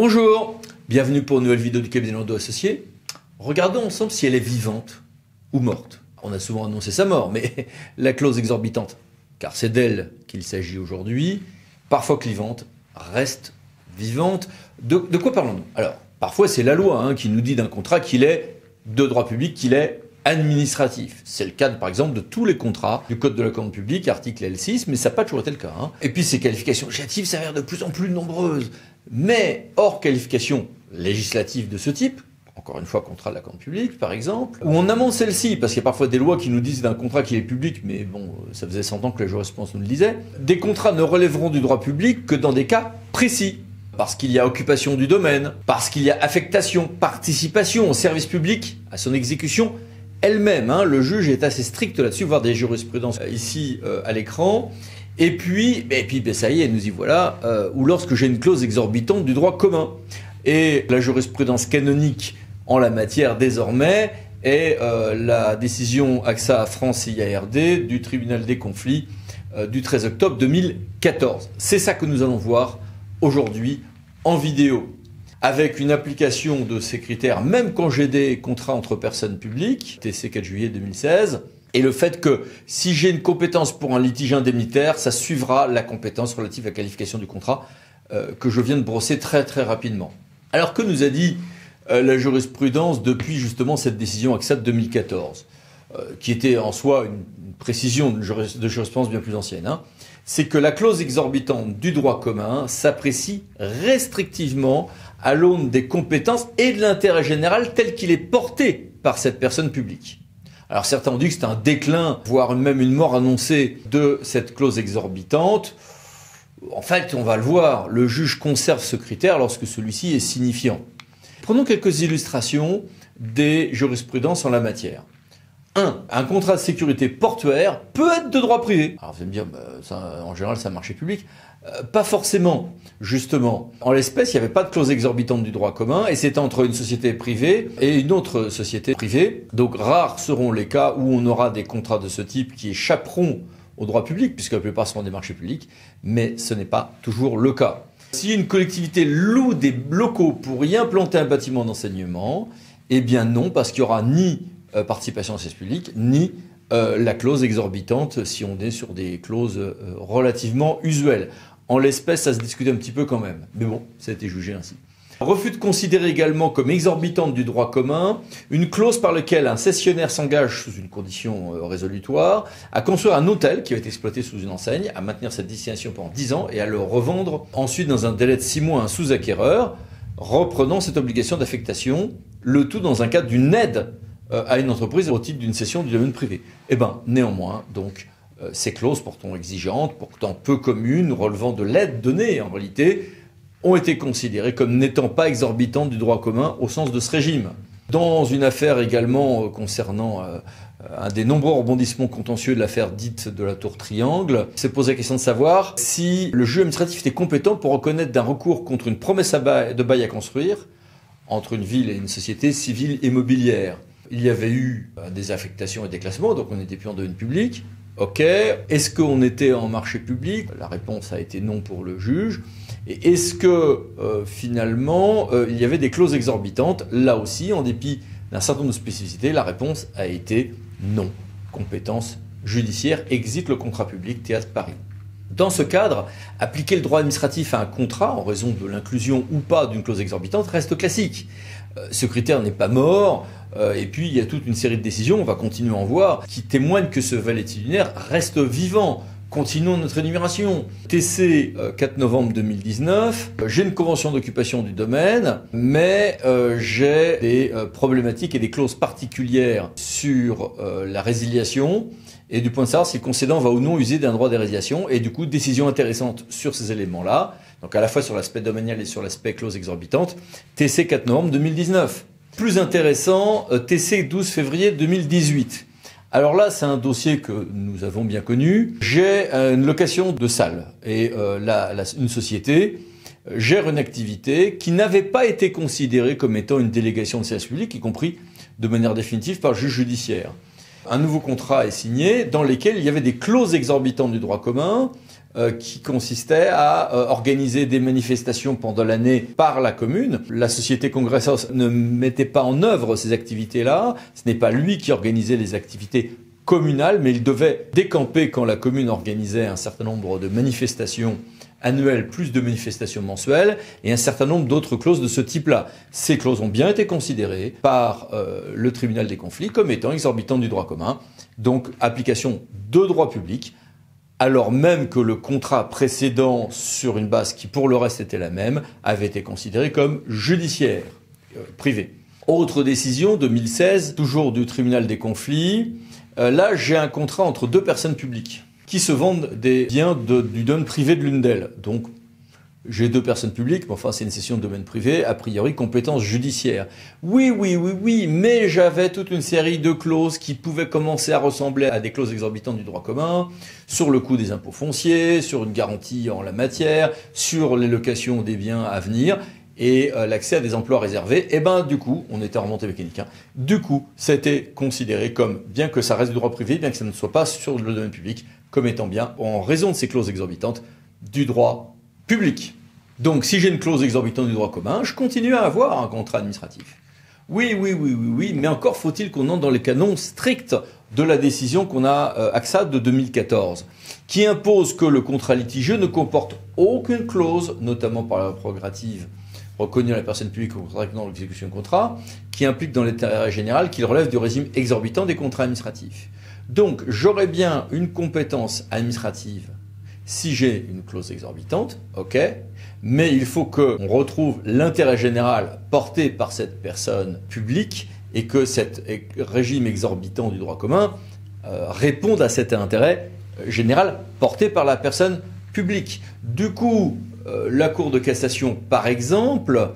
Bonjour, bienvenue pour une nouvelle vidéo du cabinet Landau Associés. Regardons ensemble si elle est vivante ou morte. On a souvent annoncé sa mort, mais la clause exorbitante, car c'est d'elle qu'il s'agit aujourd'hui, parfois clivante, reste vivante. De quoi parlons-nous? Alors, parfois c'est la loi qui nous dit d'un contrat qu'il est de droit public, qu'il est administratif. C'est le cas, par exemple, de tous les contrats du Code de la commande publique, article L6, mais ça n'a pas toujours été le cas. Et puis ces qualifications législatives s'avèrent de plus en plus nombreuses. Mais hors qualification législative de ce type, encore une fois, contrat de la commande publique, par exemple, ou en amont celle-ci, parce qu'il y a parfois des lois qui nous disent d'un contrat qu'il est public, mais bon, ça faisait 100 ans que la jurisprudence nous le disait, des contrats ne relèveront du droit public que dans des cas précis. Parce qu'il y a occupation du domaine, parce qu'il y a affectation, participation au service public, à son exécution elle-même. Le juge est assez strict là-dessus, voire des jurisprudences ici à l'écran. Et puis, ça y est, nous y voilà, ou lorsque j'ai une clause exorbitante du droit commun. Et la jurisprudence canonique en la matière désormais est la décision AXA France IARD du tribunal des conflits du 13 octobre 2014. C'est ça que nous allons voir aujourd'hui en vidéo, avec une application de ces critères, même quand j'ai des contrats entre personnes publiques, TC 4 juillet 2016, et le fait que si j'ai une compétence pour un litige indemnitaire, ça suivra la compétence relative à la qualification du contrat que je viens de brosser très très rapidement. Alors que nous a dit la jurisprudence depuis justement cette décision AXA de 2014, qui était en soi une précision de jurisprudence bien plus ancienne, c'est que la clause exorbitante du droit commun s'apprécie restrictivement à l'aune des compétences et de l'intérêt général tel qu'il est porté par cette personne publique. Alors certains ont dit que c'est un déclin, voire même une mort annoncée de cette clause exorbitante. En fait, on va le voir, le juge conserve ce critère lorsque celui-ci est signifiant. Prenons quelques illustrations des jurisprudences en la matière. 1. Un contrat de sécurité portuaire peut être de droit privé. Alors vous allez me dire, ça, en général, c'est un marché public. Pas forcément, justement. En l'espèce, il n'y avait pas de clause exorbitante du droit commun et c'était entre une société privée et une autre société privée. Donc rares seront les cas où on aura des contrats de ce type qui échapperont au droit public, puisque la plupart seront des marchés publics, mais ce n'est pas toujours le cas. Si une collectivité loue des locaux pour y implanter un bâtiment d'enseignement, eh bien non, parce qu'il n'y aura ni participation au service public, ni la clause exorbitante si on est sur des clauses relativement usuelles. En l'espèce, ça se discute un petit peu quand même. Mais bon, ça a été jugé ainsi. Refus de considérer également comme exorbitante du droit commun une clause par laquelle un cessionnaire s'engage sous une condition résolutoire à construire un hôtel qui va être exploité sous une enseigne, à maintenir cette destination pendant 10 ans et à le revendre ensuite dans un délai de 6 mois à un sous-acquéreur, reprenant cette obligation d'affectation, le tout dans un cadre d'une aide à une entreprise au titre d'une cession du domaine privé. Néanmoins, donc, ces clauses pourtant exigeantes, pourtant peu communes, relevant de l'aide donnée en réalité, ont été considérées comme n'étant pas exorbitantes du droit commun au sens de ce régime. Dans une affaire également concernant un des nombreux rebondissements contentieux de l'affaire dite de la Tour Triangle, s'est posé la question de savoir si le juge administratif était compétent pour reconnaître d'un recours contre une promesse de bail à construire entre une ville et une société civile immobilière. Il y avait eu des affectations et des classements, donc on n'était plus en domaine public. Ok. Est-ce qu'on était en marché public? La réponse a été non pour le juge. Et est-ce que finalement il y avait des clauses exorbitantes? Là aussi, en dépit d'un certain nombre de spécificités, la réponse a été non. Compétence judiciaire, exit le contrat public, Théâtre Paris. Dans ce cadre, appliquer le droit administratif à un contrat en raison de l'inclusion ou pas d'une clause exorbitante reste classique. Ce critère n'est pas mort, et puis il y a toute une série de décisions, on va continuer à en voir, qui témoignent que ce valetudinaire reste vivant. Continuons notre énumération. TC 4 novembre 2019, j'ai une convention d'occupation du domaine, mais j'ai des problématiques et des clauses particulières sur la résiliation, et du point de savoir si le concédant va ou non user d'un droit de résiliation, et du coup, décision intéressante sur ces éléments-là, donc à la fois sur l'aspect domanial et sur l'aspect clause exorbitante, TC 4 novembre 2019. Plus intéressant, TC 12 février 2018. Alors là, c'est un dossier que nous avons bien connu. J'ai une location de salle et une société gère une activité qui n'avait pas été considérée comme étant une délégation de service public, y compris de manière définitive par le juge judiciaire. Un nouveau contrat est signé dans lequel il y avait des clauses exorbitantes du droit commun qui consistaient à organiser des manifestations pendant l'année par la commune. La société Congressors ne mettait pas en œuvre ces activités-là. Ce n'est pas lui qui organisait les activités communales, mais il devait décamper quand la commune organisait un certain nombre de manifestations annuelles plus de manifestations mensuelles et un certain nombre d'autres clauses de ce type-là. Ces clauses ont bien été considérées par le tribunal des conflits comme étant exorbitantes du droit commun, donc application de droit public, alors même que le contrat précédent, sur une base qui pour le reste était la même, avait été considéré comme judiciaire, privé. Autre décision, 2016, toujours du tribunal des conflits. Là, j'ai un contrat entre deux personnes publiques qui se vendent des biens du domaine privé de l'une d'elles. Donc, j'ai deux personnes publiques, mais enfin, c'est une cession de domaine privé, a priori, compétence judiciaire. Oui, mais j'avais toute une série de clauses qui pouvaient commencer à ressembler à des clauses exorbitantes du droit commun, sur le coût des impôts fonciers, sur une garantie en la matière, sur les locations des biens à venir, et l'accès à des emplois réservés. Et ben, du coup, on était en remontée mécanique, du coup, ça a été considéré comme, bien que ça reste du droit privé, bien que ça ne soit pas sur le domaine public, comme étant bien, en raison de ces clauses exorbitantes, du droit public. Donc, si j'ai une clause exorbitante du droit commun, je continue à avoir un contrat administratif. Oui, mais encore faut-il qu'on entre dans les canons stricts de la décision qu'on a AXA de 2014, qui impose que le contrat litigieux ne comporte aucune clause, notamment par la prérogative reconnue à la personne publique contractant l'exécution du contrat, qui implique dans l'intérêt général qu'il relève du régime exorbitant des contrats administratifs. Donc, j'aurais bien une compétence administrative si j'ai une clause exorbitante, ok, mais il faut qu'on retrouve l'intérêt général porté par cette personne publique et que cet régime exorbitant du droit commun réponde à cet intérêt général porté par la personne publique. Du coup, la Cour de cassation, par exemple,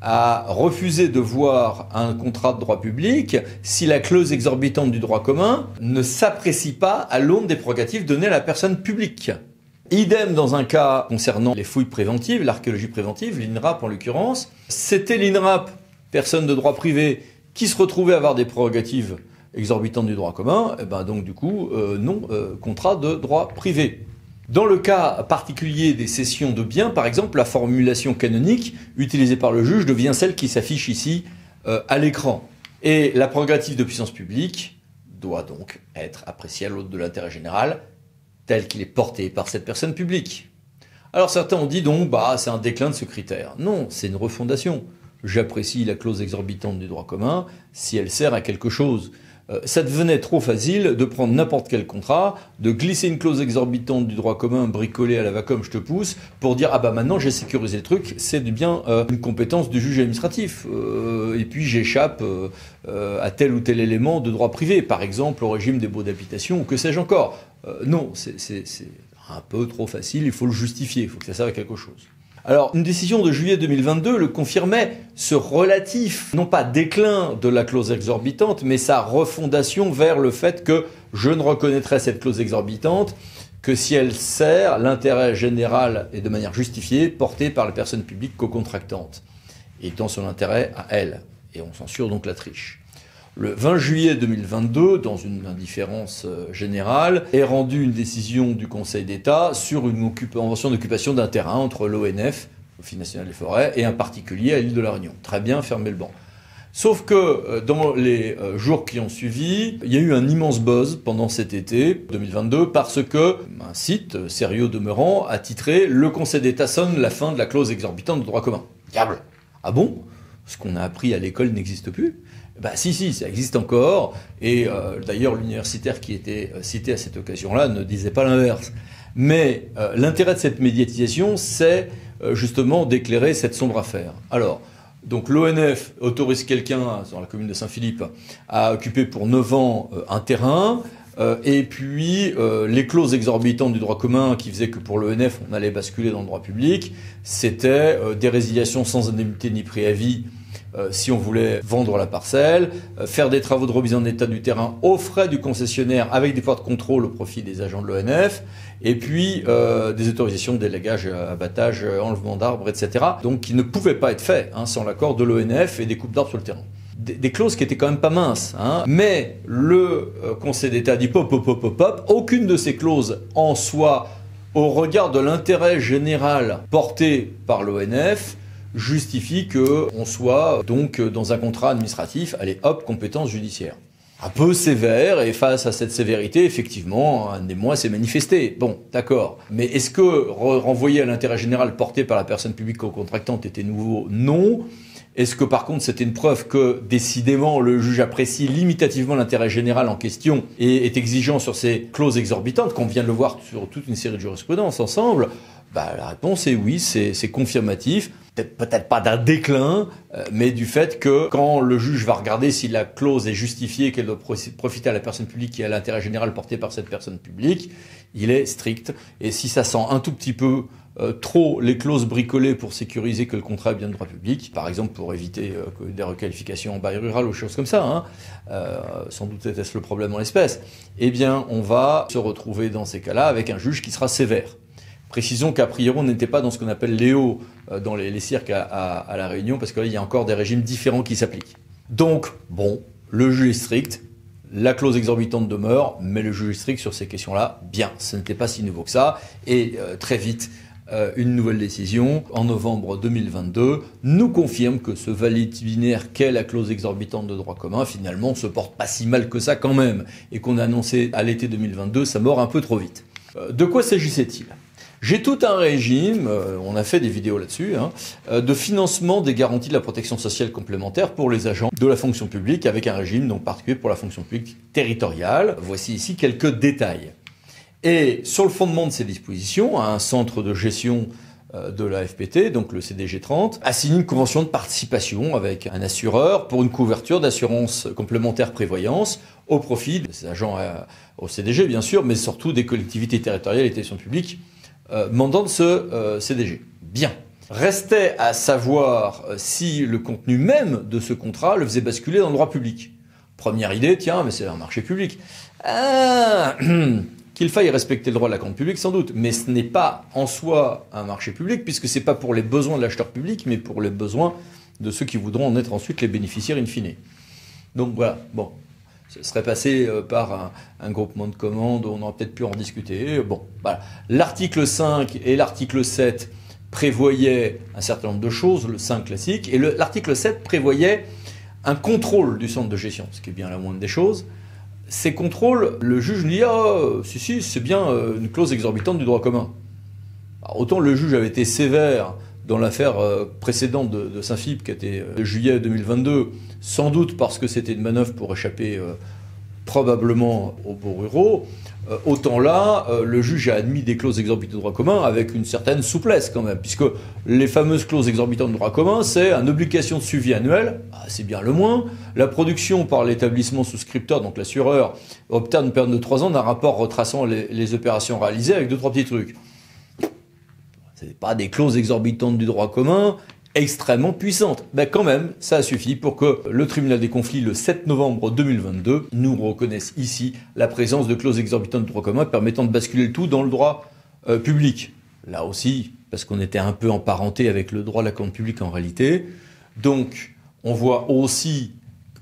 a refusé de voir un contrat de droit public si la clause exorbitante du droit commun ne s'apprécie pas à l'aune des prérogatives données à la personne publique. Idem dans un cas concernant les fouilles préventives, l'archéologie préventive, l'INRAP en l'occurrence. C'était l'INRAP, personne de droit privé, qui se retrouvait à avoir des prérogatives exorbitantes du droit commun, et ben donc du coup, contrat de droit privé. Dans le cas particulier des cessions de biens, par exemple, la formulation canonique utilisée par le juge devient celle qui s'affiche ici à l'écran. Et la prérogative de puissance publique doit donc être appréciée à l'aune de l'intérêt général tel qu'il est porté par cette personne publique. Alors certains ont dit donc, c'est un déclin de ce critère. Non, c'est une refondation. J'apprécie la clause exorbitante du droit commun si elle sert à quelque chose. Ça devenait trop facile de prendre n'importe quel contrat, de glisser une clause exorbitante du droit commun bricolée à la va-comme je te pousse, pour dire maintenant j'ai sécurisé le truc, c'est bien une compétence du juge administratif. Et puis j'échappe à tel ou tel élément de droit privé, par exemple au régime des baux d'habitation ou que sais-je encore. Non, c'est un peu trop facile, il faut le justifier, il faut que ça serve à quelque chose. Alors, une décision de juillet 2022 le confirmait, ce relatif, non pas déclin de la clause exorbitante, mais sa refondation vers le fait que je ne reconnaîtrai cette clause exorbitante que si elle sert l'intérêt général et de manière justifiée porté par la personne publique co-contractante, et dans son intérêt à elle. Et on censure donc la triche. Le 20 juillet 2022, dans une indifférence générale, est rendue une décision du Conseil d'État sur une convention d'occupation d'un terrain entre l'ONF, l'Office national des forêts, et un particulier à l'île de la Réunion. Très bien, fermez le banc. Sauf que dans les jours qui ont suivi, il y a eu un immense buzz pendant cet été 2022 parce que un site, sérieux demeurant, a titré « Le Conseil d'État sonne la fin de la clause exorbitante de droit commun ». Diable! Ah bon? Ce qu'on a appris à l'école n'existe plus? Si, ça existe encore, et d'ailleurs l'universitaire qui était cité à cette occasion-là ne disait pas l'inverse. Mais l'intérêt de cette médiatisation, c'est justement d'éclairer cette sombre affaire. Alors, donc l'ONF autorise quelqu'un, dans la commune de Saint-Philippe, à occuper pour 9 ans un terrain, et puis les clauses exorbitantes du droit commun qui faisaient que pour l'ONF on allait basculer dans le droit public, c'était des résiliations sans indemnité ni préavis si on voulait vendre la parcelle, faire des travaux de remise en état du terrain aux frais du concessionnaire avec des pouvoirs de contrôle au profit des agents de l'ONF, et puis des autorisations de délagage, abattage, enlèvement d'arbres, etc. Donc qui ne pouvaient pas être faits sans l'accord de l'ONF et des coupes d'arbres sur le terrain. des clauses qui étaient quand même pas minces. Hein. Mais le Conseil d'État dit pop, pop, pop, pop, pop, aucune de ces clauses en soi, au regard de l'intérêt général porté par l'ONF, justifie qu'on soit donc dans un contrat administratif, allez hop, compétence judiciaire. Un peu sévère, et face à cette sévérité, effectivement, un émoi s'est manifesté. Bon, d'accord. Mais est-ce que renvoyer à l'intérêt général porté par la personne publique co-contractante était nouveau? Non. Est-ce que par contre c'était une preuve que décidément le juge apprécie limitativement l'intérêt général en question et est exigeant sur ces clauses exorbitantes, qu'on vient de le voir sur toute une série de jurisprudences ensemble? La réponse est oui, c'est confirmatif. Peut-être pas d'un déclin, mais du fait que quand le juge va regarder si la clause est justifiée, qu'elle doit profiter à la personne publique et à l'intérêt général porté par cette personne publique, il est strict. Et si ça sent un tout petit peu trop les clauses bricolées pour sécuriser que le contrat est bien de droit public, par exemple pour éviter des requalifications en bail rural ou choses comme ça, sans doute était-ce le problème en l'espèce, eh bien on va se retrouver dans ces cas-là avec un juge qui sera sévère. Précisons qu'a priori, on n'était pas dans ce qu'on appelle Léo dans les cirques à La Réunion, parce que là, il y a encore des régimes différents qui s'appliquent. Donc, bon, le juge est strict, la clause exorbitante demeure, mais le juge est strict sur ces questions-là, bien, ce n'était pas si nouveau que ça, et très vite, une nouvelle décision, en novembre 2022, nous confirme que ce valide binaire qu'est la clause exorbitante de droit commun, finalement, se porte pas si mal que ça quand même, et qu'on a annoncé à l'été 2022, ça mord un peu trop vite. De quoi s'agissait-il ? J'ai tout un régime, on a fait des vidéos là-dessus, de financement des garanties de la protection sociale complémentaire pour les agents de la fonction publique, avec un régime donc particulier pour la fonction publique territoriale. Voici ici quelques détails. Et sur le fondement de ces dispositions, un centre de gestion de la FPT, donc le CDG 30, a signé une convention de participation avec un assureur pour une couverture d'assurance complémentaire prévoyance au profit de ces agents au CDG bien sûr, mais surtout des collectivités territoriales et des fonctions publiques mandant de ce CDG. Bien. Restait à savoir si le contenu même de ce contrat le faisait basculer dans le droit public. Première idée, tiens, mais c'est un marché public. Qu'il faille respecter le droit de la commande publique, sans doute, mais ce n'est pas en soi un marché public, puisque c'est pas pour les besoins de l'acheteur public, mais pour les besoins de ceux qui voudront en être ensuite les bénéficiaires in fine. Donc voilà, bon. Ce serait passé par un groupement de commandes, on aurait peut-être pu en discuter. Bon, voilà. L'article 5 et l'article 7 prévoyaient un certain nombre de choses, le 5 classique, et l'article 7 prévoyait un contrôle du centre de gestion, ce qui est bien la moindre des choses. Ces contrôles, le juge dit « Ah, si, c'est bien une clause exorbitante du droit commun ». Autant le juge avait été sévère dans l'affaire précédente de Saint-Philippe, qui était juillet 2022, sans doute parce que c'était une manœuvre pour échapper probablement aux baux ruraux, autant là, le juge a admis des clauses exorbitantes de droit commun avec une certaine souplesse quand même, puisque les fameuses clauses exorbitantes de droit commun, c'est une obligation de suivi annuel, c'est bien le moins, la production par l'établissement souscripteur, donc l'assureur, obtient une période de 3 ans d'un rapport retraçant les opérations réalisées avec 2-3 petits trucs. C'est pas des clauses exorbitantes du droit commun extrêmement puissantes. Mais quand même, ça a suffi pour que le tribunal des conflits, le 7 novembre 2022, nous reconnaisse ici la présence de clauses exorbitantes du droit commun permettant de basculer le tout dans le droit public. Là aussi, parce qu'on était un peu emparenté avec le droit de la commande publique en réalité. Donc, on voit aussi,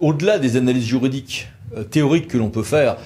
au-delà des analyses juridiques théoriques que l'on peut faire,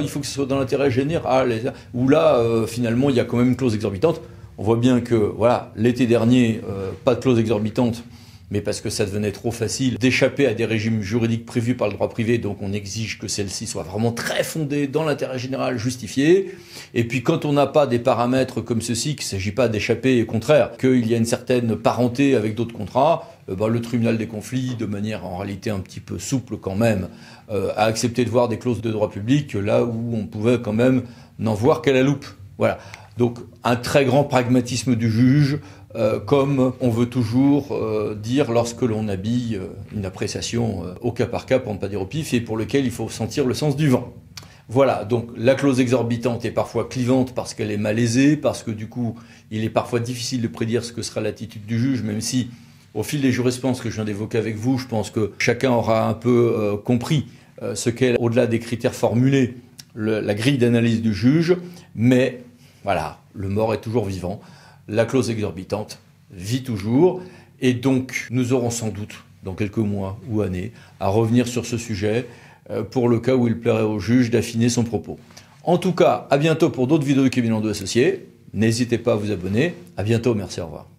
il faut que ce soit dans l'intérêt général, ou là, finalement, il y a quand même une clause exorbitante. On voit bien que, voilà, l'été dernier, pas de clause exorbitante, mais parce que ça devenait trop facile d'échapper à des régimes juridiques prévus par le droit privé, donc on exige que celle-ci soit vraiment très fondée dans l'intérêt général justifié. Et puis quand on n'a pas des paramètres comme ceci, qu'il ne s'agit pas d'échapper, au contraire, qu'il y a une certaine parenté avec d'autres contrats, le tribunal des conflits, de manière en réalité un petit peu souple quand même, a accepté de voir des clauses de droit public là où on pouvait quand même n'en voir qu'à la loupe. Voilà. Donc un très grand pragmatisme du juge, comme on veut toujours dire lorsque l'on habille une appréciation au cas par cas, pour ne pas dire au pif, et pour lequel il faut sentir le sens du vent. Voilà, donc la clause exorbitante est parfois clivante parce qu'elle est malaisée, parce que du coup il est parfois difficile de prédire ce que sera l'attitude du juge, même si au fil des jurisprudences que je viens d'évoquer avec vous, je pense que chacun aura un peu compris ce qu'est, au-delà des critères formulés, la grille d'analyse du juge, mais voilà, le mort est toujours vivant, la clause exorbitante vit toujours, et donc nous aurons sans doute dans quelques mois ou années, à revenir sur ce sujet pour le cas où il plairait au juge d'affiner son propos. En tout cas, à bientôt pour d'autres vidéos du cabinet Landau Associés. N'hésitez pas à vous abonner. À bientôt, merci, au revoir.